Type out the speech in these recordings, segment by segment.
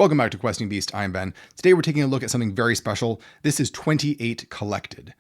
Welcome back to Questing Beast, I'm Ben. Today we're taking a look at something very special. This is 28 Collected.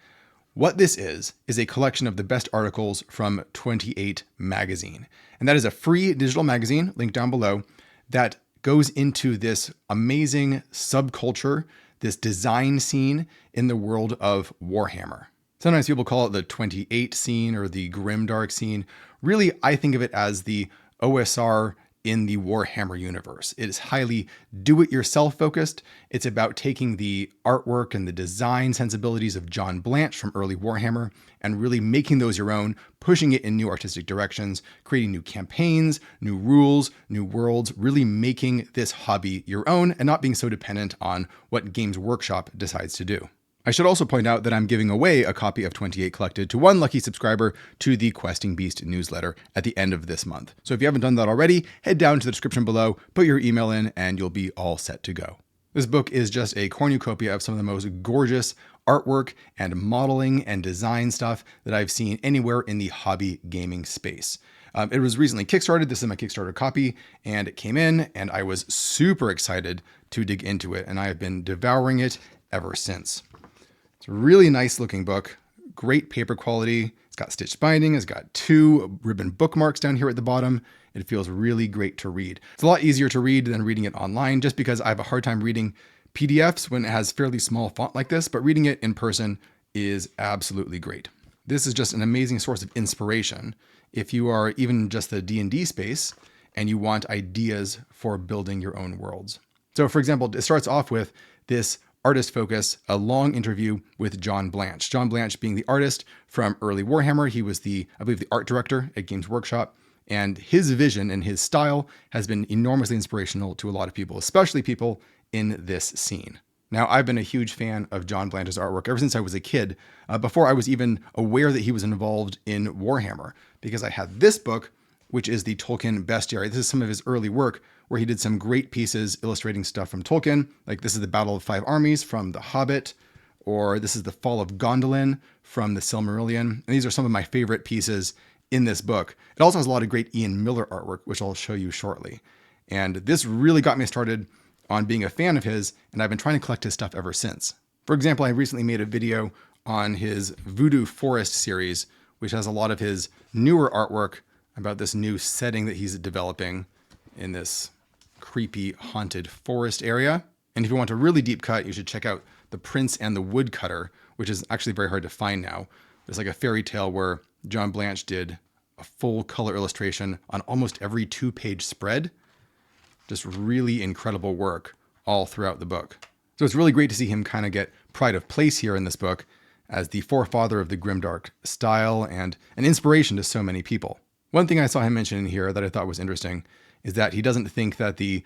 What this is a collection of the best articles from 28 magazine. And that is a free digital magazine, linked down below, that goes into this amazing subculture, this design scene in the world of Warhammer. Sometimes people call it the 28 scene or the grimdark scene. Really, I think of it as the OSR in the Warhammer universe. It is highly do-it-yourself focused. It's about taking the artwork and the design sensibilities of John Blanche from early Warhammer and really making those your own, pushing it in new artistic directions, creating new campaigns, new rules, new worlds, really making this hobby your own and not being so dependent on what Games Workshop decides to do. I should also point out that I'm giving away a copy of 28 Collected to one lucky subscriber to the Questing Beast newsletter at the end of this month. So if you haven't done that already, head down to the description below, put your email in, and you'll be all set to go. This book is just a cornucopia of some of the most gorgeous artwork and modeling and design stuff that I've seen anywhere in the hobby gaming space. It was recently Kickstarted. This is my Kickstarter copy, and it came in, and I was super excited to dig into it, and I have been devouring it ever since. It's a really nice looking book, great paper quality. It's got stitched binding. It's got 2 ribbon bookmarks down here at the bottom. It feels really great to read. It's a lot easier to read than reading it online just because I have a hard time reading PDFs when it has fairly small font like this, but reading it in person is absolutely great. This is just an amazing source of inspiration if you are even just the D&D space and you want ideas for building your own worlds. So for example, it starts off with this artist focus, a long interview with John Blanche. John Blanche being the artist from early Warhammer. He was I believe the art director at Games Workshop, and his vision and his style has been enormously inspirational to a lot of people, especially people in this scene. Now, I've been a huge fan of John Blanche's artwork ever since I was a kid, before I was even aware that he was involved in Warhammer, because I had this book, which is the Tolkien Bestiary. This is some of his early work where he did some great pieces illustrating stuff from Tolkien. Like this is the Battle of 5 Armies from The Hobbit, or this is the Fall of Gondolin from the Silmarillion. And these are some of my favorite pieces in this book. It also has a lot of great Ian Miller artwork, which I'll show you shortly. And this really got me started on being a fan of his, and I've been trying to collect his stuff ever since. For example, I recently made a video on his Voodoo Forest series, which has a lot of his newer artwork about this new setting that he's developing in this creepy haunted forest area. And if you want a really deep cut, you should check out The Prince and the Woodcutter, which is actually very hard to find now. It's like a fairy tale where John Blanche did a full color illustration on almost every 2-page spread. Just really incredible work all throughout the book. So it's really great to see him kind of get pride of place here in this book as the forefather of the grimdark style and an inspiration to so many people. One thing I saw him mention in here that I thought was interesting is that he doesn't think that the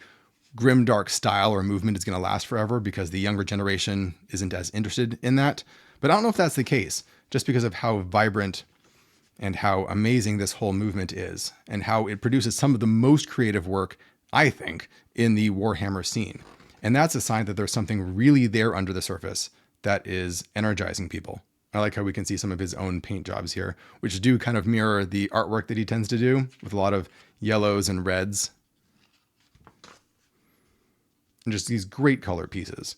grimdark style or movement is going to last forever because the younger generation isn't as interested in that. But I don't know if that's the case, just because of how vibrant and how amazing this whole movement is and how it produces some of the most creative work, I think, in the Warhammer scene. And that's a sign that there's something really there under the surface that is energizing people. I like how we can see some of his own paint jobs here, which do kind of mirror the artwork that he tends to do with a lot of yellows and reds. And just these great color pieces.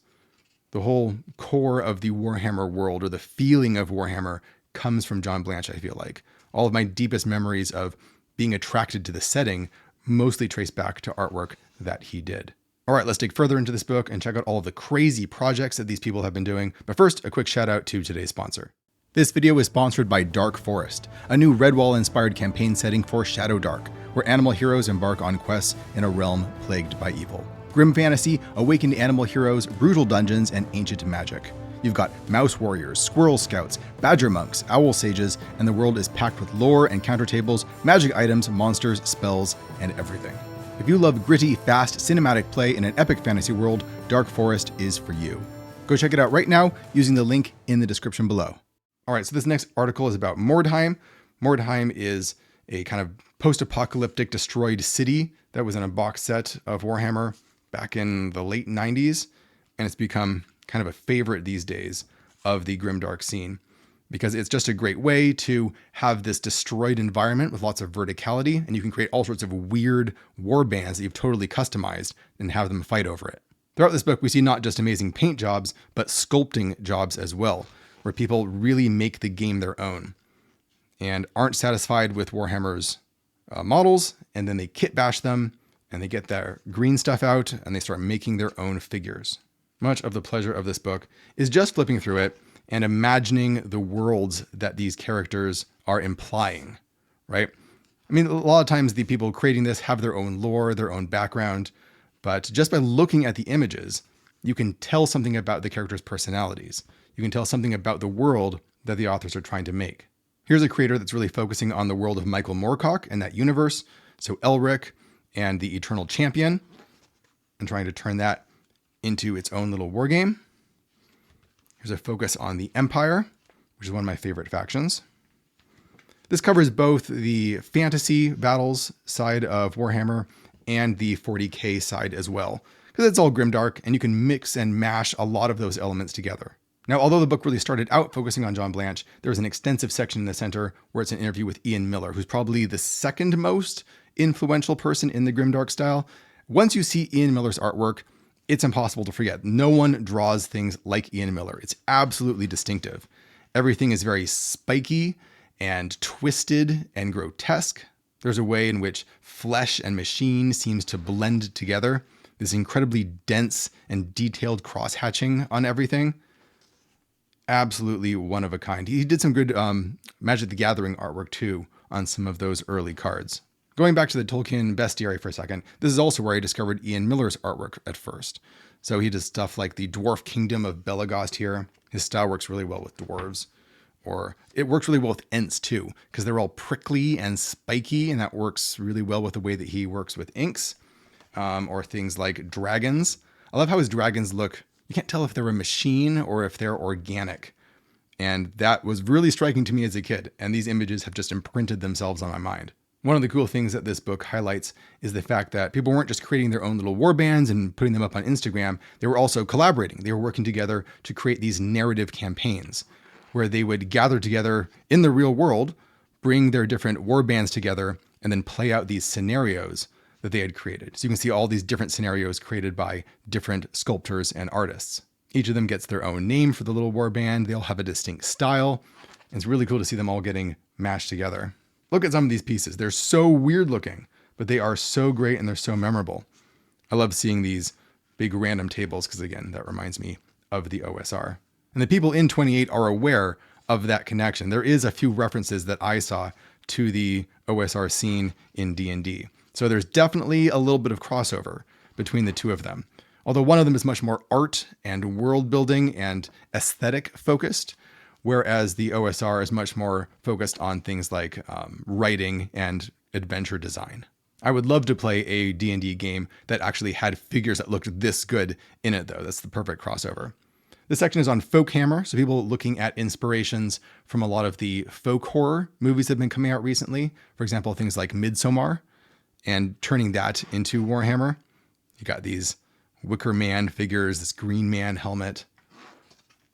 The whole core of the Warhammer world, or the feeling of Warhammer, comes from John Blanche, I feel like. All of my deepest memories of being attracted to the setting mostly trace back to artwork that he did. All right, let's dig further into this book and check out all of the crazy projects that these people have been doing. But first, a quick shout out to today's sponsor. This video is sponsored by Dark Forest, a new Redwall-inspired campaign setting for Shadow Dark, where animal heroes embark on quests in a realm plagued by evil. Grim fantasy, awakened animal heroes, brutal dungeons, and ancient magic. You've got mouse warriors, squirrel scouts, badger monks, owl sages, and the world is packed with lore and counter tables, magic items, monsters, spells, and everything. If you love gritty, fast, cinematic play in an epic fantasy world, Dark Forest is for you. Go check it out right now using the link in the description below. All right, so this next article is about Mordheim. Mordheim is a kind of post-apocalyptic destroyed city that was in a box set of Warhammer back in the late 90s, and it's become kind of a favorite these days of the grimdark scene. because it's just a great way to have this destroyed environment with lots of verticality, and you can create all sorts of weird war bands that you've totally customized and have them fight over it. Throughout this book, we see not just amazing paint jobs, but sculpting jobs as well, where people really make the game their own and aren't satisfied with Warhammer's models, and then they kit bash them, and they get their green stuff out, and they start making their own figures. Much of the pleasure of this book is just flipping through it and imagining the worlds that these characters are implying, right? I mean, a lot of times the people creating this have their own lore, their own background, but just by looking at the images, you can tell something about the characters' personalities. You can tell something about the world that the authors are trying to make. Here's a creator that's really focusing on the world of Michael Moorcock and that universe, so Elric and the Eternal Champion, and trying to turn that into its own little war game. Here's a focus on the Empire, which is one of my favorite factions. This covers both the fantasy battles side of Warhammer and the 40k side as well, because it's all grimdark and you can mix and mash a lot of those elements together. Now, although the book really started out focusing on John Blanche, there was an extensive section in the center where it's an interview with Ian Miller, who's probably the second most influential person in the grimdark style. Once you see Ian Miller's artwork, it's impossible to forget. No one draws things like Ian Miller. It's absolutely distinctive. Everything is very spiky and twisted and grotesque. There's a way in which flesh and machine seems to blend together. This incredibly dense and detailed cross-hatching on everything. Absolutely one of a kind. He did some good Magic the Gathering artwork too on some of those early cards. Going back to the Tolkien bestiary for a second, this is also where I discovered Ian Miller's artwork at first. So he does stuff like the Dwarf Kingdom of Belagost here. His style works really well with dwarves. Or it works really well with Ents too, because they're all prickly and spiky, and that works really well with the way that he works with inks. Or things like dragons. I love how his dragons look. You can't tell if they're a machine or if they're organic. And that was really striking to me as a kid. And these images have just imprinted themselves on my mind. One of the cool things that this book highlights is the fact that people weren't just creating their own little war bands and putting them up on Instagram. They were also collaborating. They were working together to create these narrative campaigns where they would gather together in the real world, bring their different war bands together, and then play out these scenarios that they had created. So you can see all these different scenarios created by different sculptors and artists. Each of them gets their own name for the little war band. They all have a distinct style. And it's really cool to see them all getting mashed together. Look at some of these pieces. They're so weird looking, but they are so great and they're so memorable. I love seeing these big random tables because, again, that reminds me of the OSR. And the people in 28 are aware of that connection. There is a few references that I saw to the OSR scene in D&D. So there's definitely a little bit of crossover between the two of them. Although one of them is much more art and world building and aesthetic focused, whereas the OSR is much more focused on things like writing and adventure design. I would love to play a D&D game that actually had figures that looked this good in it, though. That's the perfect crossover. This section is on Folkhammer, so people looking at inspirations from a lot of the folk horror movies that have been coming out recently. For example, things like Midsommar, and turning that into Warhammer. You got these Wicker Man figures, this Green Man helmet.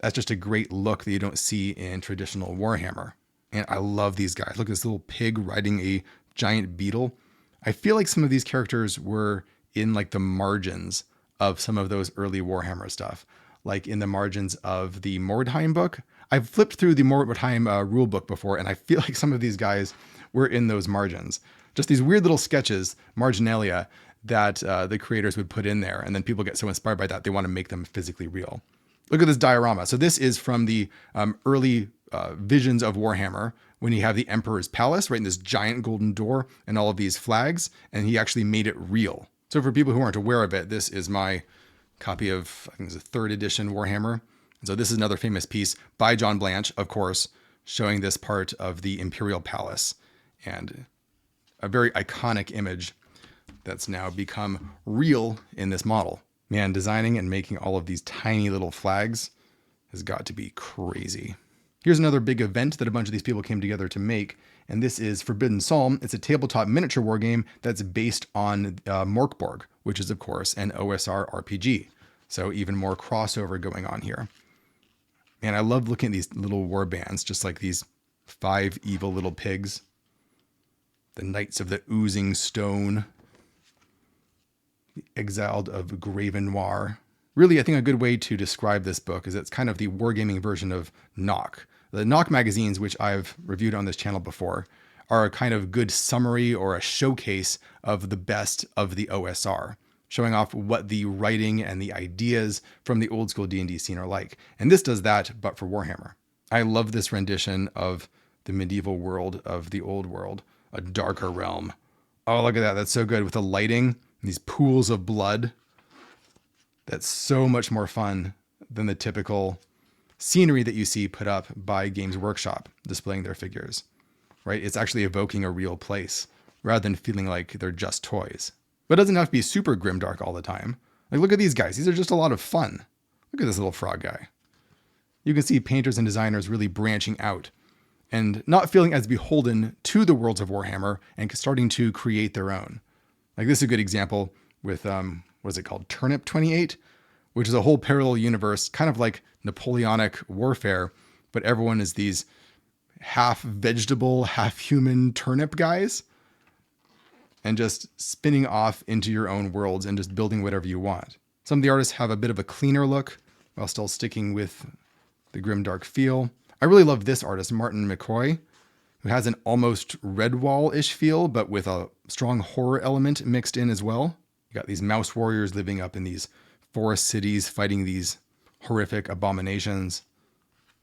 That's just a great look that you don't see in traditional Warhammer. And I love these guys. Look at this little pig riding a giant beetle. I feel like some of these characters were in like the margins of some of those early Warhammer stuff, like in the margins of the Mordheim book. I've flipped through the Mordheim rule book before, and I feel like some of these guys were in those margins. Just these weird little sketches, marginalia, that the creators would put in there. And then people get so inspired by that, they want to make them physically real. Look at this diorama. So this is from the early visions of Warhammer, when you have the Emperor's Palace, right, in this giant golden door and all of these flags, and he actually made it real. So for people who aren't aware of it, this is my copy of, I think it's a 3rd edition Warhammer. And so this is another famous piece by John Blanche, of course, showing this part of the Imperial Palace, and a very iconic image that's now become real in this model. Man, designing and making all of these tiny little flags has got to be crazy. Here's another big event that a bunch of these people came together to make, and this is Forbidden Psalm. It's a tabletop miniature war game that's based on Morkborg, which is, of course, an OSR RPG. So even more crossover going on here. And I love looking at these little war bands, just like these 5 evil little pigs. The Knights of the Oozing Stone. The Exiled of Graven Noir. Really, I think a good way to describe this book is it's kind of the wargaming version of Knock. The Knock magazines, which I've reviewed on this channel before, are a kind of good summary or a showcase of the best of the OSR, showing off what the writing and the ideas from the old school D&D scene are like. And this does that, but for Warhammer. I love this rendition of the medieval world of the old world, a darker realm. Oh, look at that. That's so good with the lighting, these pools of blood. That's so much more fun than the typical scenery that you see put up by Games Workshop displaying their figures, right? It's actually evoking a real place rather than feeling like they're just toys. But it doesn't have to be super grimdark all the time. Like, look at these guys. These are just a lot of fun. Look at this little frog guy. You can see painters and designers really branching out and not feeling as beholden to the worlds of Warhammer and starting to create their own. Like, this is a good example with, what is it called? Turnip 28, which is a whole parallel universe, kind of like Napoleonic warfare, but everyone is these half vegetable, half human turnip guys, and just spinning off into your own worlds and just building whatever you want. Some of the artists have a bit of a cleaner look while still sticking with the grimdark feel. I really love this artist, Martin McCoy, who has an almost Redwall-ish feel, but with a strong horror element mixed in as well. You got these mouse warriors living up in these forest cities, fighting these horrific abominations.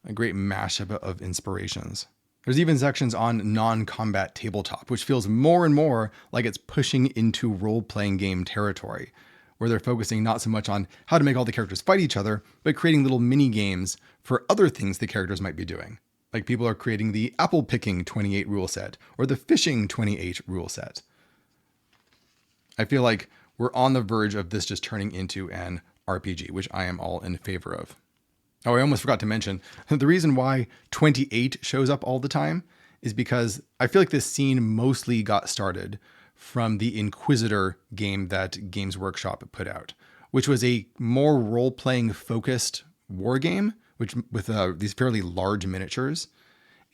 A great mashup of inspirations. There's even sections on non-combat tabletop, which feels more and more like it's pushing into role-playing game territory, where they're focusing not so much on how to make all the characters fight each other, but creating little mini games for other things the characters might be doing. Like, people are creating the apple picking 28 rule set or the fishing 28 rule set. I feel like we're on the verge of this just turning into an RPG, which I am all in favor of. Oh, I almost forgot to mention, the reason why 28 shows up all the time is because I feel like this scene mostly got started from the Inquisitor game that Games Workshop put out, which was a more role-playing focused war game, which with these fairly large miniatures.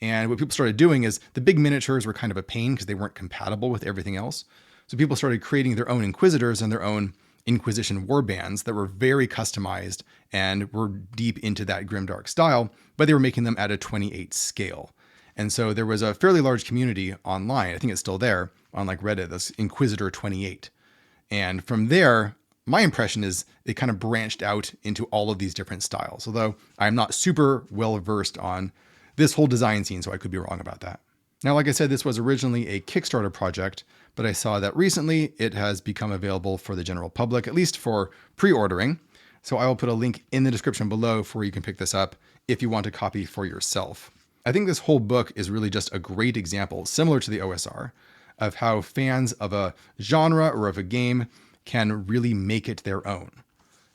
And what people started doing is the big miniatures were kind of a pain because they weren't compatible with everything else. So people started creating their own Inquisitors and their own Inquisition warbands that were very customized and were deep into that grimdark style, but they were making them at a 28 scale. And so there was a fairly large community online, I think it's still there, on like Reddit, this Inquisitor 28. And from there, my impression is they kind of branched out into all of these different styles, although I'm not super well versed on this whole design scene, so I could be wrong about that. Now, like I said, this was originally a Kickstarter project, but I saw that recently it has become available for the general public, at least for pre-ordering. So I will put a link in the description below for where you can pick this up if you want a copy for yourself. I think this whole book is really just a great example, similar to the OSR, of how fans of a genre or of a game can really make it their own.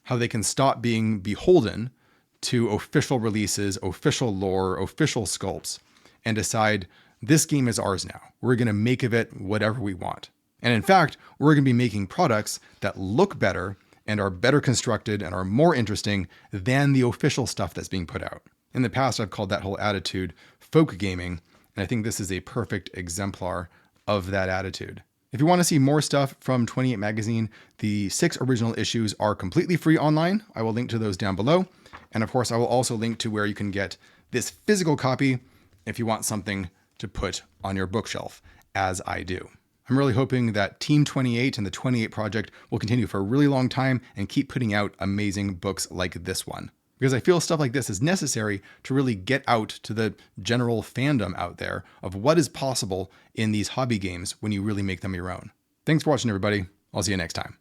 How they can stop being beholden to official releases, official lore, official sculpts, and decide, this game is ours now. We're going to make of it whatever we want. And in fact, we're going to be making products that look better and are better constructed and are more interesting than the official stuff that's being put out. In the past, I've called that whole attitude folk gaming, and I think this is a perfect exemplar of that attitude. If you want to see more stuff from 28 Magazine, the 6 original issues are completely free online. I will link to those down below. And of course, I will also link to where you can get this physical copy if you want something to put on your bookshelf, as I do. I'm really hoping that Team 28 and the 28 Project will continue for a really long time and keep putting out amazing books like this one. Because I feel stuff like this is necessary to really get out to the general fandom out there of what is possible in these hobby games when you really make them your own. Thanks for watching, everybody. I'll see you next time.